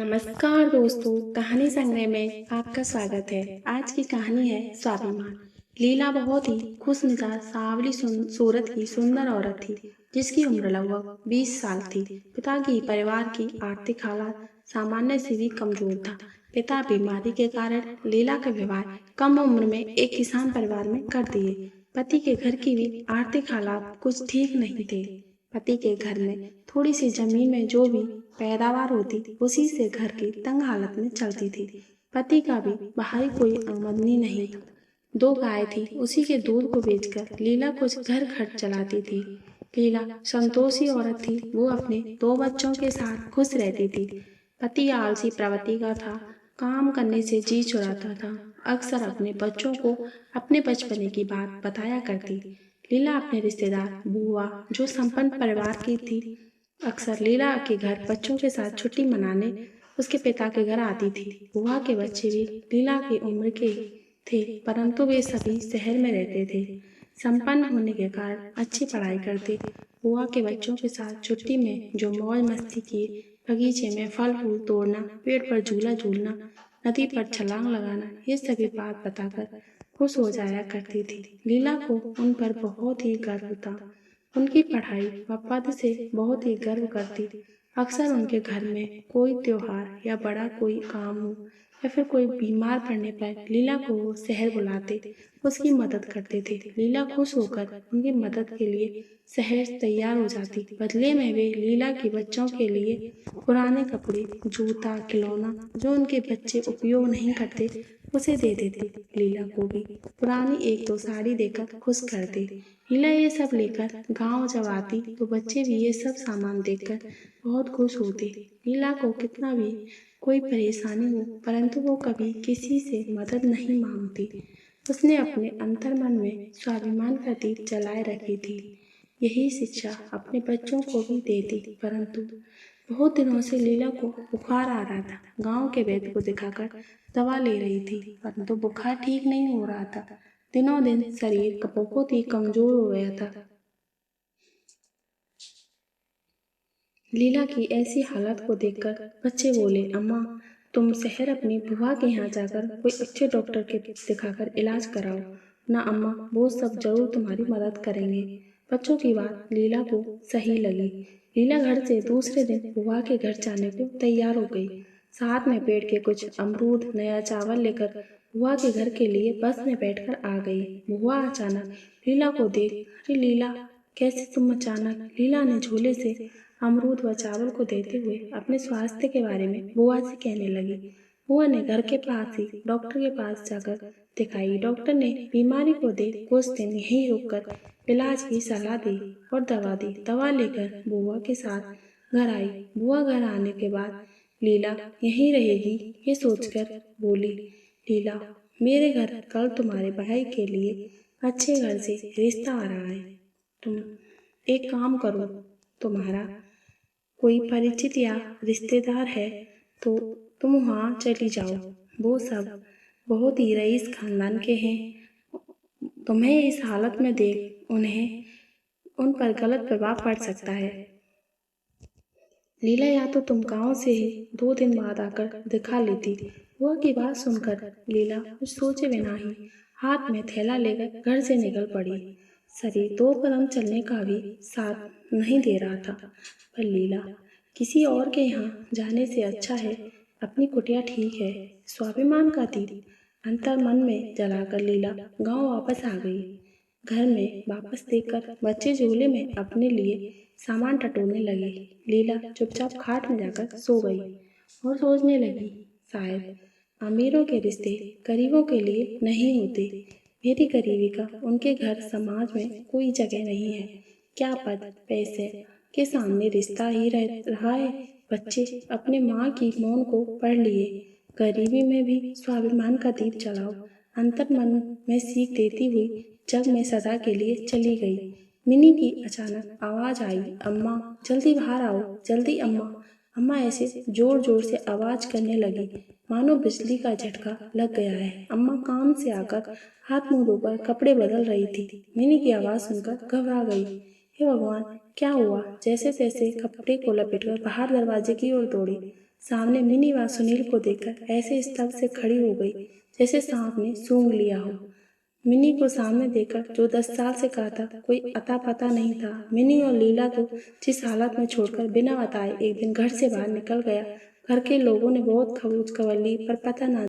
नमस्कार दोस्तों, कहानी संग्रह में आपका स्वागत है। आज की कहानी है स्वाभिमान। लीला बहुत ही खुश मिजाज सांवली सूरत की सुंदर औरत थी, जिसकी उम्र लगभग 20 साल थी। पिता की परिवार की आर्थिक हालात सामान्य से भी कमजोर था। पिता बीमारी के कारण लीला का विवाह कम उम्र में एक किसान परिवार में कर दिए। पति के घर की भी आर्थिक हालात कुछ ठीक नहीं थे। पति के घर में थोड़ी सी जमीन में जो भी पैदावार होती, उसी से घर की तंग हालत में चलती थी। पति का भी बाहरी कोई आमदनी नहीं था। 2 गाय थी, उसी के दूध को बेचकर लीला कुछ घर खर्च चलाती थी। लीला संतोषी औरत थी। वो अपने 2 बच्चों के साथ खुश रहती थी। पति आलसी प्रवृत्ति का था, काम करने से जी चुराता था। अक्सर अपने बच्चों को अपने बचपने की बात बताया करती। लीला अपने रिश्तेदार बुआ, जो संपन्न परिवार की थी, अक्सर लीला के घर बच्चों के साथ छुट्टी मनाने उसके पिता के घर आती थी। बुआ के बच्चे भी लीला की उम्र के थे, परंतु वे सभी शहर में रहते थे। संपन्न होने के कारण अच्छी पढ़ाई करते। बुआ के बच्चों के साथ छुट्टी में जो मौज मस्ती किए, बगीचे में फल फूल तोड़ना, पेड़ पर झूला झूलना, नदी पर छलांग लगाना, ये सभी बात बताकर खुश हो जाया करती थी। लीला को उन पर बहुत ही गर्व था। उनकी पढ़ाई व पद से बहुत ही गर्व करती। अक्सर उनके घर में कोई त्योहार या बड़ा कोई काम हो या फिर कोई बीमार पड़ने पर लीला को वो शहर बुलाते, उसकी मदद करते थे। लीला खुश होकर उनकी मदद के लिए शहर तैयार हो जाती। बदले में वे लीला के बच्चों के लिए पुराने कपड़े, जूता, खिलौना जो उनके बच्चे उपयोग नहीं करते, उसे दे देते। लीला को भी पुरानी 1-2 साड़ी देकर खुश करते। लीला ये सब लेकर गांव जब आती तो बच्चे भी ये सब सामान देखकर बहुत खुश होते। लीला को कितना भी कोई परेशानी हो, परंतु वो कभी किसी से मदद नहीं मांगती। उसने अपने अंतर्मन में स्वाभिमान का दीप जलाए रखी थी। यही शिक्षा अपने बच्चों को भी देती। परंतु बहुत दिनों से लीला को बुखार आ रहा था। गांव के वैद्य को दिखाकर दवा ले रही थी, परंतु बुखार ठीक नहीं हो रहा था। दिनों दिन शरीर बहुत ही कमजोर हो गया था। लीला की ऐसी हालत को देखकर बच्चे बोले, अम्मा, तुम शहर अपनी बुआ के यहाँ जाकर कोई अच्छे डॉक्टर के दिखाकर इलाज कराओ ना। अम्मा, वो सब जरूर तुम्हारी मदद करेंगे। बच्चों की बात लीला को सही लगी। लीला घर से दूसरे दिन बुआ के घर जाने को तैयार हो गई। साथ में पेड़ के कुछ अमरूद, नया चावल लेकर बुआ के घर के लिए बस में बैठकर आ गई। बुआ अचानक लीला को देख, अरे लीला, कैसे तुम अचानक? लीला ने झोले से अमरूद व चावल को देते हुए अपने स्वास्थ्य के बारे में बुआ से कहने लगी। बुआ ने घर के पास ही डॉक्टर के पास जाकर दिखाई। डॉक्टर ने बीमारी को देख कुछ दिन यहीं रुककर इलाज की सलाह दी और दवा दी। दवा लेकर बुआ के साथ घर आई। बुआ घर आने के बाद लीला यहीं रहेगी ये सोचकर बोली, लीला, मेरे घर कल तुम्हारे भाई के लिए अच्छे घर से रिश्ता आ रहा है। तुम एक काम करो, तुम्हारा कोई परिचित या रिश्तेदार है तो तुम वहाँ चली जाओ। वो सब बहुत ही रईस खानदान के हैं। तुम्हें इस हालत में देख उन पर गलत प्रभाव पड़ सकता है। लीला, या तो तुम गांव से ही 2 दिन बाद आकर दिखा लेती। बुआ की बात सुनकर लीला कुछ सोचे बिना ही हाथ में थैला लेकर घर से निकल पड़ी। शरीर 2 कदम चलने का भी साथ नहीं दे रहा था, पर लीला, किसी और के यहाँ जाने से अच्छा है अपनी कुटिया ठीक है। स्वाभिमान का दीप अंतर मन में जलाकर लीला गांव वापस आ गई। घर में वापस देखकर बच्चे झूले में अपने लिए सामान टटोलने लगे। लीला चुपचाप खाट में जाकर सो गई और सोचने लगी, शायद अमीरों के रिश्ते गरीबों के लिए नहीं होते। मेरी गरीबी का उनके घर समाज में कोई जगह नहीं है। क्या पद पैसे के सामने रिश्ता ही रह रहा है। बच्चे अपने माँ की मौन को पढ़ लिए। गरीबी में भी स्वाभिमान का दीप जलाओ। अंतर मन में सीख देती हुई जग में सदा के लिए चली गई। मिनी की अचानक आवाज आई, अम्मा, जल्दी बाहर आओ, जल्दी अम्मा। अम्मा ऐसे जोर जोर से आवाज करने लगी मानो बिजली का झटका लग गया है। अम्मा काम से आकर हाथ मुंह धोकर कपड़े बदल रही थी। मिनी की आवाज सुनकर घबरा गई। हे भगवान, क्या हुआ? जैसे तैसे कपड़े को लपेटकर बाहर दरवाजे की ओर दौड़ी। सामने मिनी व सुनील को देखकर ऐसे स्तब्ध से खड़ी हो गई जैसे सांप ने सूंघ लिया हो। मिनी को सामने देखकर जो 10 साल से कहा था कोई अता पता नहीं था। मिनी और लीला को जिस हालत में छोड़कर बिना बताए एक दिन घर से बाहर निकल गया। घर के लोगों ने बहुत खोज खबर ली पर पता न